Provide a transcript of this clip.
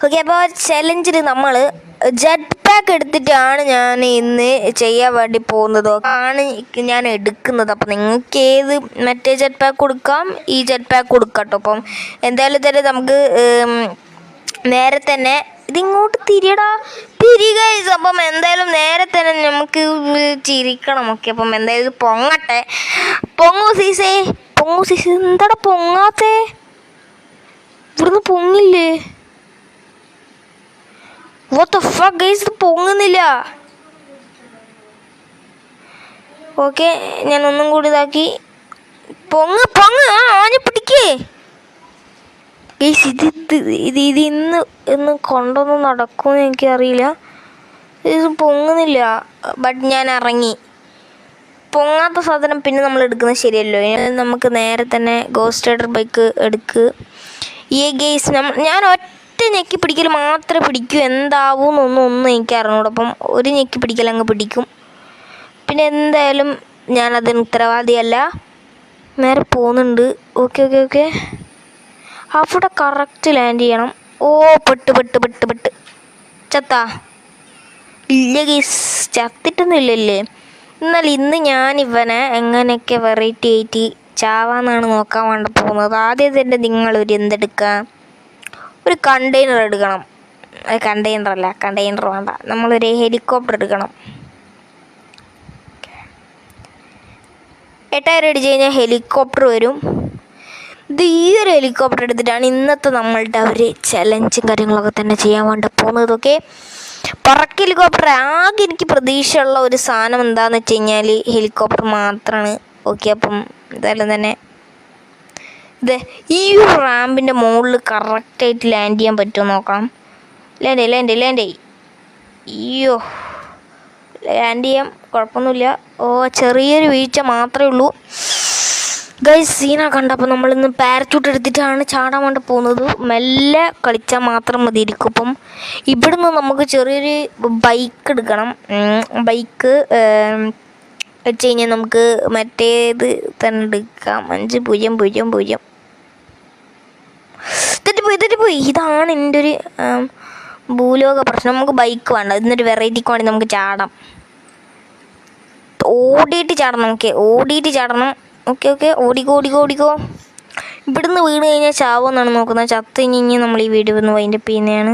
Okay, അപ്പോൾ ചലഞ്ചിൽ നമ്മൾ jet pack എടുത്തിട്ടാണ് ഞാൻ ഇന്ന് ചെയ്യാൻ വേണ്ടി പോകുന്നത്. ആണ് ഞാൻ എടുക്കുന്നത്. അപ്പോൾ നിങ്ങൾക്ക് ഏത് മറ്റേ ജെറ്റ് പാക്ക് കൊടുക്കാം, ഈ ജെറ്റ് പാക്ക് കൊടുക്കാം കേട്ടോ. അപ്പം എന്തായാലും തന്നെ നമുക്ക് നേരെ തന്നെ ഇതിങ്ങോട്ട് തിരികെ. അപ്പം എന്തായാലും നേരെ തന്നെ നമുക്ക് ചിരിക്കണം. ഓക്കെ, അപ്പം എന്തായാലും പൊങ്ങട്ടെ. പൊങ്ങൂ സീസേ എന്താടാ പൊങ്ങാത്തേ? ഇവിടുന്ന് പൊങ്ങില്ലേ? What the fuck guys, ഇത് പൊങ്ങുന്നില്ല. ഓക്കെ, ഞാൻ ഒന്നും കൂടി ഇതാക്കി. പൊങ്ങ് ആഞ്ഞ് പിടിക്കേ ഗൈസ്. ഇത് ഇന്ന് കൊണ്ടൊന്നും നടക്കുമെന്ന് എനിക്കറിയില്ല. ഇത് പൊങ്ങുന്നില്ല. ബട്ട് ഞാൻ ഇറങ്ങി. പൊങ്ങാത്ത സാധനം പിന്നെ നമ്മൾ എടുക്കുന്നത് ശരിയല്ലോ. നമുക്ക് നേരെ തന്നെ ഗോസ്റ്റ് റൈഡർ ബൈക്ക് എടുക്കുക. ഈ ഗൈസ് ഞാൻ ഒറ്റ ഞെക്കി പിടിക്കൽ മാത്രമേ പിടിക്കൂ. എന്താവും ഒന്നും എനിക്ക് അറിഞ്ഞൂട. അപ്പം ഒരു ഞെക്കി പിടിക്കൽ അങ്ങ് പിടിക്കും. പിന്നെ എന്തായാലും ഞാനതിന് ഉത്തരവാദിയല്ല. നേരെ പോകുന്നുണ്ട്. ഓക്കെ അവിടെ കറക്റ്റ് ലാൻഡ് ചെയ്യണം. ഓ പെട്ട് ചത്താ ഇല്ല ഗൈസ്, ചത്തിട്ടൊന്നും ഇല്ലല്ലേ. എന്നാൽ ഇന്ന് ഞാൻ ഇവനെ എങ്ങനെയൊക്കെ വെറൈറ്റി ആയിട്ട് ചാവാന്നാണ് നോക്കാൻ വേണ്ടി പോകുന്നത്. ആദ്യം തന്നെ നിങ്ങളൊരു എന്തെടുക്കുക, ഒരു കണ്ടെയ്നർ എടുക്കണം. കണ്ടെയ്നർ വേണ്ട, നമ്മളൊരു ഹെലികോപ്റ്റർ എടുക്കണം. 8000 അടിച്ച് കഴിഞ്ഞാൽ ഹെലികോപ്റ്റർ വരും. ഈ ഒരു ഹെലികോപ്റ്റർ എടുത്തിട്ടാണ് ഇന്നത്തെ നമ്മളുടെ ഒരു ചലഞ്ചും കാര്യങ്ങളൊക്കെ തന്നെ ചെയ്യാൻ വേണ്ടി പോകുന്നത്. ഓക്കെ, പറക്ക് ഹെലികോപ്റ്റർ. ആകെ എനിക്ക് പ്രതീക്ഷയുള്ള ഒരു സാധനം എന്താണെന്ന് വെച്ച് കഴിഞ്ഞാൽ ഹെലികോപ്റ്റർ മാത്രമാണ്. ഓക്കെ, അപ്പം എന്തായാലും തന്നെ ഈ റാമ്പിൻ്റെ മുകളിൽ കറക്റ്റായിട്ട് ലാൻഡ് ചെയ്യാൻ പറ്റുമോ നോക്കണം. ലാൻഡ് അയ്യോ, ലാൻഡ് ചെയ്യാം, കുഴപ്പമൊന്നുമില്ല. ഓ ചെറിയൊരു വീഴ്ച മാത്രമേ ഉള്ളൂ ഗൈസ്. സീന കണ്ടപ്പോൾ നമ്മളിന്ന് പാരച്യൂട്ട് എടുത്തിട്ടാണ് ചാടാൻ വേണ്ടി പോകുന്നത്. മെല്ലെ കളിച്ചാൽ മാത്രം മതിയിരിക്കും. അപ്പം ഇവിടുന്ന് നമുക്ക് ചെറിയൊരു ബൈക്ക് എടുക്കണം. ബൈക്ക് വെച്ച് കഴിഞ്ഞാൽ നമുക്ക് മറ്റേത് തന്നെ എടുക്കാം. 5000. തെറ്റിപ്പോയി. ഇതാണ് എൻ്റെ ഒരു ഭൂലോക പ്രശ്നം. നമുക്ക് ബൈക്ക് വേണ്ട. ഇതിനൊരു വെറൈറ്റിക്ക് വേണ്ടി നമുക്ക് ചാടാം. ഓടിയിട്ട് ചാടണം. ഓക്കെ ഓടിക്കോ. ഇവിടുന്ന് വീണ് കഴിഞ്ഞാൽ ചാവുമെന്നാണ് നോക്കുന്നത്. ചത്ത് കഴിഞ്ഞ് നമ്മൾ ഈ വീഡിയോ ഒന്ന് വൈൻഡപ്പ് ചെയ്യുന്നതാണ്.